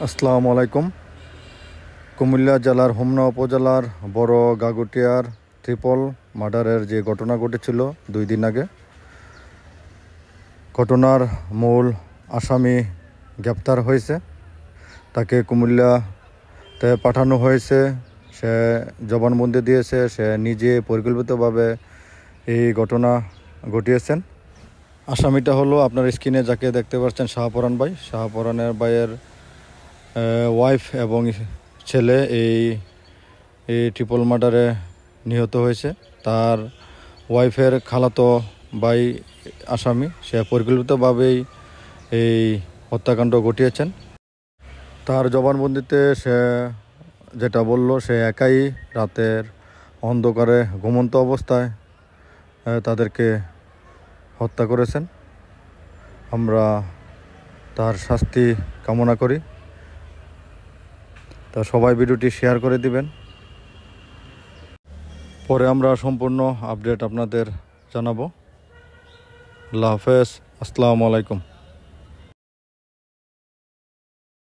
আসসালামু আলাইকুম। কুমিল্লা জেলার হোমনা উপজেলার বড় গাগুটিয়ার ট্রিপল মার্ডারের যে ঘটনা ঘটেছিল 2 দিন আগে, ঘটনার মূল আসামি গ্রেপ্তার হয়েছে। তাকে কুমিল্লাতে পাঠানো হয়েছে। সে জবানবন্দি দিয়েছে। সে নিজে পরিকল্পিতভাবে এই ঘটনা ঘটিয়েছেন। আসামিটা হলো আপনার স্ক্রিনে যাকে দেখতে পাচ্ছেন, শাহপরান ভাই। শাহপরানের ভাইয়ের ওয়াইফ এবং ছেলে এই ট্রিপল মার্ডারে নিহত হয়েছে। তার ওয়াইফের খালাতো ভাই আসামি। সে পরিকল্পিতভাবেই এই হত্যাকাণ্ড ঘটিয়েছেন। তার জবানবন্দিতে সে যেটা বলল, সে একাই রাতের অন্ধকারে ঘুমন্ত অবস্থায় তাদেরকে হত্যা করেছেন। আমরা তার শাস্তি কামনা করি। তা সবাই ভিডিওটি শেয়ার করে দিবেন। পরে আমরা সম্পূর্ণ আপডেট আপনাদের জানাবো। আল্লাহ হাফেজ। আসসালামু আলাইকুম।